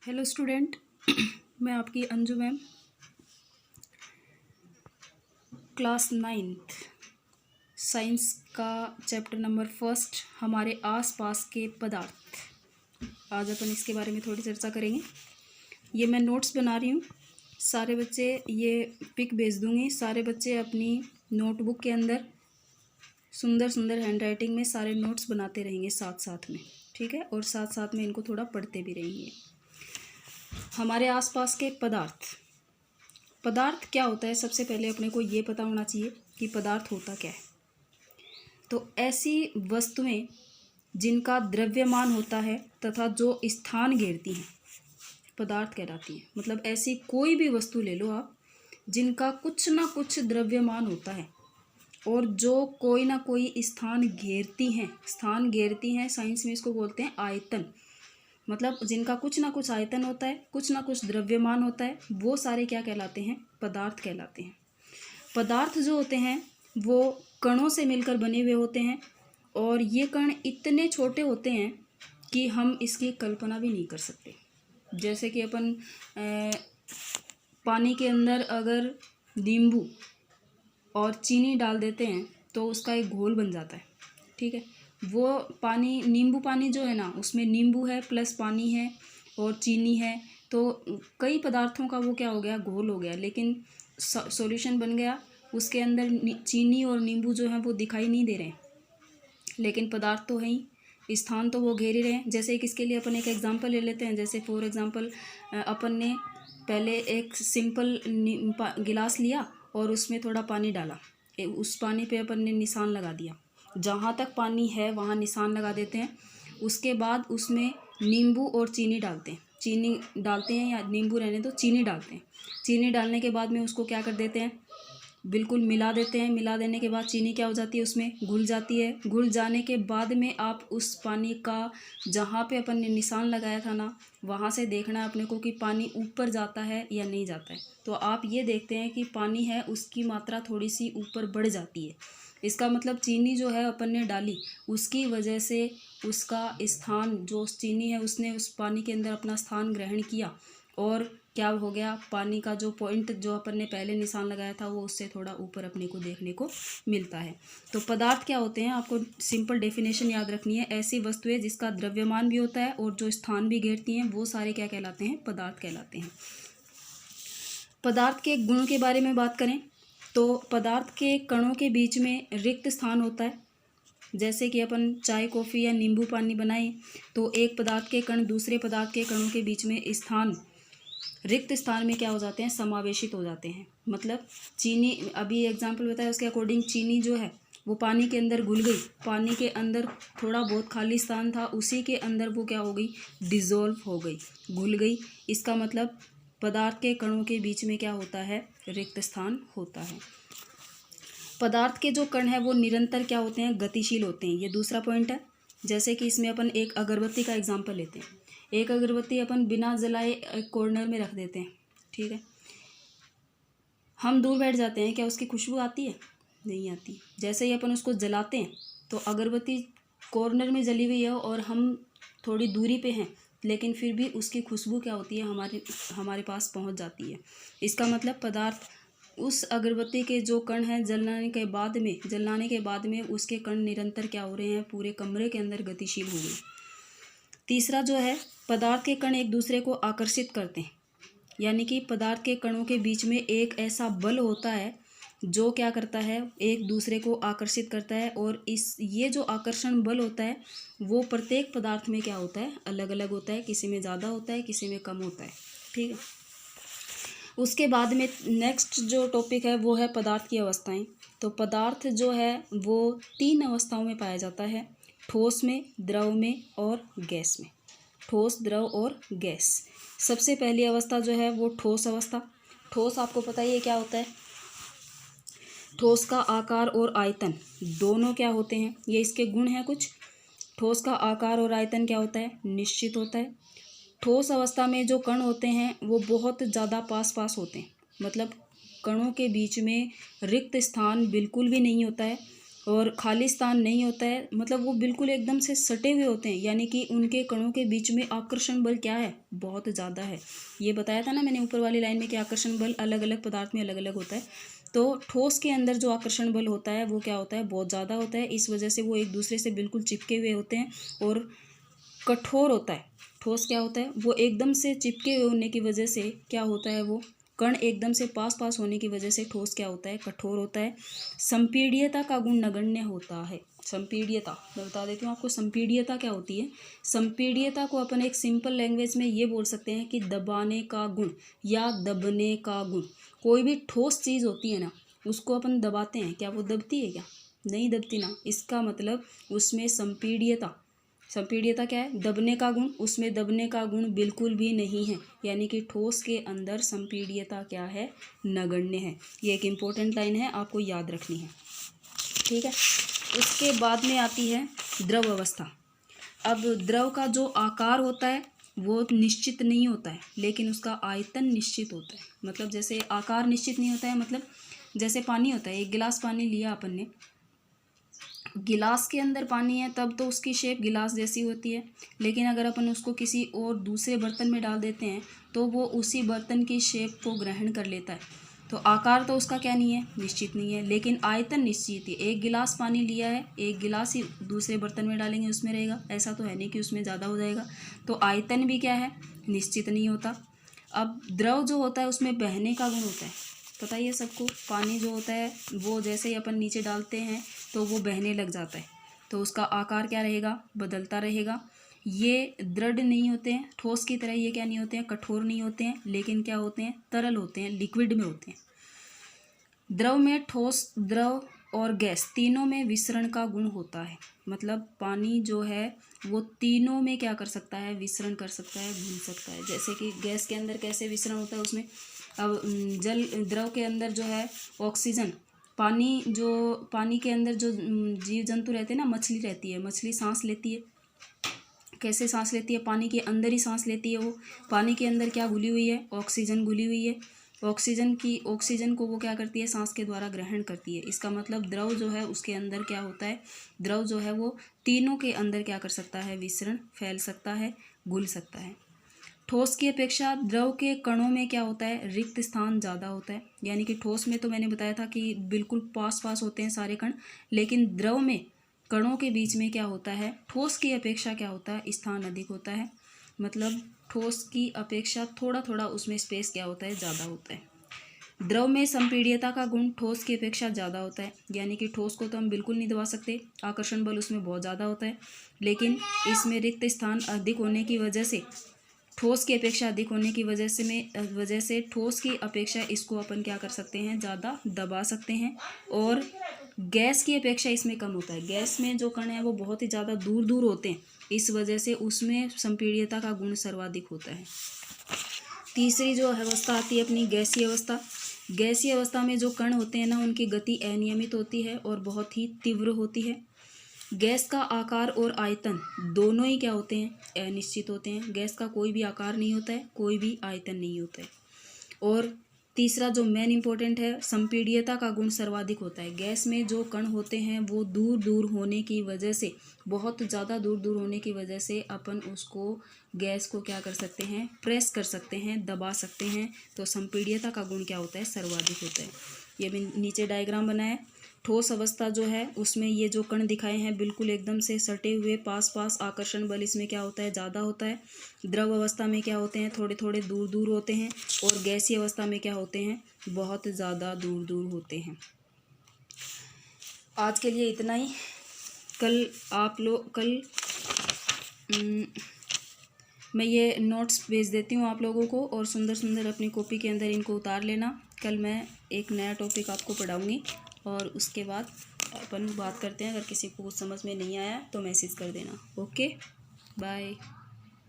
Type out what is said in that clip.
Hello student. मैं आपकी Anju ma'am, class 9th science का चैप्टर नंबर 1 हमारे आसपास के पदार्थ। आज अपन इसके बारे में थोड़ी चर्चा करेंगे। ये मैं नोट्स बना रही हूँ। सारे बच्चे ये पिक भेज दूँगी। सारे बच्चे अपनी नोटबुक के अंदर सुंदर सुंदर हैंडराइटिंग में सारे नोट्स बनाते रहेंगे साथ साथ में, ठीक है। और साथ साथ में इनको थोड़ा पढ़ते भी रहेंगे। हमारे आसपास के पदार्थ क्या होता है, सबसे पहले अपने को ये पता होना चाहिए कि पदार्थ होता क्या है। तो ऐसी वस्तुएं जिनका द्रव्यमान होता है तथा जो स्थान घेरती हैं पदार्थ कहलाती हैं। मतलब ऐसी कोई भी वस्तु ले लो आप, जिनका कुछ ना कुछ द्रव्यमान होता है और जो कोई ना कोई स्थान घेरती हैं। साइंस में इसको बोलते हैं आयतन। मतलब जिनका कुछ ना कुछ आयतन होता है, कुछ ना कुछ द्रव्यमान होता है, वो सारे क्या कहलाते हैं? पदार्थ कहलाते हैं। पदार्थ जो होते हैं वो कणों से मिलकर बने हुए होते हैं और ये कण इतने छोटे होते हैं कि हम इसकी कल्पना भी नहीं कर सकते। जैसे कि अपन पानी के अंदर अगर नींबू और चीनी डाल देते हैं तो उसका एक घोल बन जाता है, ठीक है। वो पानी, नींबू पानी जो है ना, उसमें नींबू है प्लस पानी है और चीनी है, तो कई पदार्थों का वो क्या हो गया? घोल हो गया। लेकिन सॉल्यूशन बन गया। उसके अंदर चीनी और नींबू जो है वो दिखाई नहीं दे रहे हैं, लेकिन पदार्थ तो है ही, स्थान तो वो घेर ही रहे हैं। जैसे किसके लिए अपन एक एग्जांपल ले लेते हैं। जैसे फॉर एग्जांपल अपन ने पहले एक सिंपल गिलास लिया और उसमें थोड़ा पानी डाला। उस पानी पे अपन ने निशान लगा दिया। जहाँ तक पानी है वहाँ निशान लगा देते हैं। उसके बाद उसमें नींबू और चीनी डालते हैं या नींबू रहने तो चीनी डालते हैं। चीनी डालने के बाद में उसको क्या कर देते हैं? बिल्कुल मिला देते हैं। मिला देने के बाद चीनी क्या हो जाती है? उसमें घुल जाती है। घुल जाने के बाद में आप उस पानी का, जहाँ पे अपन ने निशान लगाया था ना, वहाँ से देखना है अपने को कि पानी ऊपर जाता है या नहीं जाता है। तो आप ये देखते हैं कि पानी है उसकी मात्रा थोड़ी सी ऊपर बढ़ जाती है। इसका मतलब चीनी जो है अपन ने डाली, उसकी वजह से उसका स्थान, जो उस चीनी है उसने उस पानी के अंदर अपना स्थान ग्रहण किया और क्या हो गया? पानी का जो पॉइंट जो अपन ने पहले निशान लगाया था वो उससे थोड़ा ऊपर अपने को देखने को मिलता है। तो पदार्थ क्या होते हैं? आपको सिंपल डेफिनेशन याद रखनी है। ऐसी वस्तुएं जिसका द्रव्यमान भी होता है और जो स्थान भी घेरती हैं, वो सारे क्या कहलाते हैं? पदार्थ कहलाते हैं। पदार्थ के गुणों के बारे में बात करें तो पदार्थ के कणों के बीच में रिक्त स्थान होता है। जैसे कि अपन चाय, कॉफ़ी या नींबू पानी बनाएं तो एक पदार्थ के कण दूसरे पदार्थ के कणों के बीच में रिक्त स्थान में क्या हो जाते हैं? समावेशित हो जाते हैं। मतलब चीनी, अभी एग्जाम्पल बताया उसके अकॉर्डिंग, चीनी जो है वो पानी के अंदर घुल गई। पानी के अंदर थोड़ा बहुत खाली स्थान था, उसी के अंदर वो क्या हो गई? डिज़ोल्व हो गई, घुल गई। इसका मतलब पदार्थ के कणों के बीच में क्या होता है? रिक्त स्थान होता है। पदार्थ के जो कण हैं वो निरंतर क्या होते हैं? गतिशील होते हैं। ये दूसरा पॉइंट है। जैसे कि इसमें अपन एक अगरबत्ती का एग्जाम्पल लेते हैं। एक अगरबत्ती अपन बिना जलाए एक कॉर्नर में रख देते हैं, ठीक है। हम दूर बैठ जाते हैं, क्या उसकी खुशबू आती है? नहीं आती। जैसे ही अपन उसको जलाते हैं तो अगरबत्ती कॉर्नर में जली हुई है और हम थोड़ी दूरी पे हैं, लेकिन फिर भी उसकी खुशबू क्या होती है? हमारे पास पहुंच जाती है। इसका मतलब पदार्थ, उस अगरबत्ती के जो कण हैं जलाने के बाद में उसके कण निरंतर क्या हो रहे हैं? पूरे कमरे के अंदर गतिशील हो गए। तीसरा जो है, पदार्थ के कण एक दूसरे को आकर्षित करते हैं। यानी कि पदार्थ के कणों के बीच में एक ऐसा बल होता है जो क्या करता है? एक दूसरे को आकर्षित करता है। और ये जो आकर्षण बल होता है वो प्रत्येक पदार्थ में क्या होता है? अलग अलग होता है। किसी में ज़्यादा होता है, किसी में कम होता है, ठीक है। उसके बाद में नेक्स्ट जो टॉपिक है वो है पदार्थ की अवस्थाएं। तो पदार्थ जो है वो 3 अवस्थाओं में पाया जाता है: ठोस में, द्रव में और गैस में। ठोस, द्रव और गैस। सबसे पहली अवस्था जो है वो ठोस अवस्था। ठोस आपको पता ही है क्या होता है। ठोस का आकार और आयतन दोनों क्या होते हैं? ये इसके गुण हैं कुछ। ठोस का आकार और आयतन क्या होता है? निश्चित होता है। ठोस अवस्था में जो कण होते हैं वो बहुत ज़्यादा पास पास होते हैं। मतलब कणों के बीच में रिक्त स्थान बिल्कुल भी नहीं होता है। और खाली स्थान नहीं होता है, मतलब वो बिल्कुल एकदम से सटे हुए होते हैं, यानी कि उनके कणों के बीच में आकर्षण बल क्या है, बहुत ज़्यादा है। ये बताया था ना मैंने ऊपर वाली लाइन में कि आकर्षण बल अलग अलग पदार्थ में अलग अलग होता है। तो ठोस के अंदर जो आकर्षण बल होता है वो क्या होता है, बहुत ज़्यादा होता है। इस वजह से वो एक दूसरे से बिल्कुल चिपके हुए होते हैं और कठोर होता है। ठोस क्या होता है, वो एकदम से चिपके हुए होने की वजह से क्या होता है, वो कण एकदम से पास पास होने की वजह से ठोस क्या होता है, कठोर होता है। संपीड्यता का गुण नगण्य होता है। संपीड्यता मैं बता देती हूँ आपको, संपीड्यता क्या होती है। संपीड्यता को अपन एक सिंपल लैंग्वेज में ये बोल सकते हैं कि दबाने का गुण या दबने का गुण। कोई भी ठोस चीज़ होती है ना, उसको अपन दबाते हैं, क्या वो दबती है, क्या नहीं दबती ना। इसका मतलब उसमें संपीड्यता, संपीड्यता क्या है, दबने का गुण, उसमें दबने का गुण बिल्कुल भी नहीं है। यानी कि ठोस के अंदर संपीड्यता क्या है, नगण्य है। ये एक इम्पोर्टेंट लाइन है, आपको याद रखनी है, ठीक है। उसके बाद में आती है द्रव अवस्था। अब द्रव का जो आकार होता है वो निश्चित नहीं होता है, लेकिन उसका आयतन निश्चित होता है। मतलब जैसे आकार निश्चित नहीं होता है, मतलब जैसे पानी होता है, एक गिलास पानी लिया अपन ने, गिलास के अंदर पानी है तब तो उसकी शेप गिलास जैसी होती है, लेकिन अगर अपन उसको किसी और दूसरे बर्तन में डाल देते हैं तो वो उसी बर्तन की शेप को ग्रहण कर लेता है। तो आकार तो उसका क्या नहीं है, निश्चित नहीं है, लेकिन आयतन निश्चित है। एक गिलास पानी लिया है, एक गिलास ही दूसरे बर्तन में डालेंगे उसमें रहेगा, ऐसा तो है नहीं कि उसमें ज़्यादा हो जाएगा। तो आयतन भी क्या है, निश्चित नहीं होता। अब द्रव जो होता है उसमें बहने का गुण होता है, पता ही है सबको। पानी जो होता है वो जैसे ही अपन नीचे डालते हैं तो वो बहने लग जाता है, तो उसका आकार क्या रहेगा, बदलता रहेगा। ये दृढ़ नहीं होते हैं, ठोस की तरह ये क्या नहीं होते हैं, कठोर नहीं होते हैं, लेकिन क्या होते हैं, तरल होते हैं, लिक्विड में होते हैं। द्रव में ठोस, द्रव और गैस तीनों में विसरण का गुण होता है। मतलब पानी जो है वो तीनों में क्या कर सकता है, विसरण कर सकता है, घूम सकता है। जैसे कि गैस के अंदर कैसे विसरण होता है उसमें, अब जल द्रव के अंदर जो है ऑक्सीजन, पानी जो, पानी के अंदर जो जीव जंतु रहते हैं ना, मछली रहती है, मछली सांस लेती है, कैसे सांस लेती है, पानी के अंदर ही सांस लेती है। वो पानी के अंदर क्या घुली हुई है, ऑक्सीजन घुली हुई है। ऑक्सीजन को वो क्या करती है, सांस के द्वारा ग्रहण करती है। इसका मतलब द्रव जो है उसके अंदर क्या होता है, द्रव जो है वो तीनों के अंदर क्या कर सकता है, विसरण फैल सकता है, घुल सकता है। ठोस की अपेक्षा द्रव के कणों में क्या होता है, रिक्त स्थान ज़्यादा होता है। यानी कि ठोस में तो मैंने बताया था कि बिल्कुल पास पास होते हैं सारे कण, लेकिन द्रव में कणों के बीच में क्या होता है, ठोस की अपेक्षा क्या होता है, स्थान अधिक होता है। मतलब ठोस की अपेक्षा थोड़ा थोड़ा उसमें स्पेस क्या होता है, ज़्यादा होता है। द्रव में संपीड्यता का गुण ठोस की अपेक्षा ज़्यादा होता है। यानी कि ठोस को तो हम बिल्कुल नहीं दबा सकते, आकर्षण बल उसमें बहुत ज़्यादा होता है, लेकिन इसमें रिक्त स्थान अधिक होने की वजह से, ठोस की अपेक्षा अधिक होने की वजह से ठोस की अपेक्षा इसको अपन क्या कर सकते हैं, ज़्यादा दबा सकते हैं। और गैस की अपेक्षा इसमें कम होता है। गैस में जो कण है वो बहुत ही ज़्यादा दूर दूर होते हैं, इस वजह से उसमें संपीड्यता का गुण सर्वाधिक होता है। तीसरी जो अवस्था आती है अपनी, गैसीय अवस्था। गैसीय अवस्था में जो कण होते हैं ना, उनकी गति अनियमित होती है और बहुत ही तीव्र होती है। गैस का आकार और आयतन दोनों ही क्या होते हैं, अनिश्चित होते हैं। गैस का कोई भी आकार नहीं होता है, कोई भी आयतन नहीं होता है। और तीसरा जो मेन इंपॉर्टेंट है, संपीड्यता का गुण सर्वाधिक होता है। गैस में जो कण होते हैं वो दूर दूर होने की वजह से, बहुत ज़्यादा दूर दूर होने की वजह से अपन उसको, गैस को क्या कर सकते हैं, प्रेस कर सकते हैं, दबा सकते हैं। तो संपीड्यता का गुण क्या होता है, सर्वाधिक होता है। ये भी नीचे डायग्राम बनाया है। ठोस अवस्था जो है उसमें ये जो कण दिखाए हैं बिल्कुल एकदम से सटे हुए, पास पास, आकर्षण बल इसमें क्या होता है, ज़्यादा होता है। द्रव अवस्था में क्या होते हैं, थोड़े थोड़े दूर दूर होते हैं। और गैसीय अवस्था में क्या होते हैं, बहुत ज़्यादा दूर दूर होते हैं। आज के लिए इतना ही। कल आप लोग, मैं ये नोट्स भेज देती हूँ आप लोगों को, और सुंदर सुंदर अपनी कॉपी के अंदर इनको उतार लेना। कल मैं एक नया टॉपिक आपको पढ़ाऊँगी और उसके बाद अपन बात करते हैं। अगर किसी को कुछ समझ में नहीं आया तो मैसेज कर देना। Okay, bye.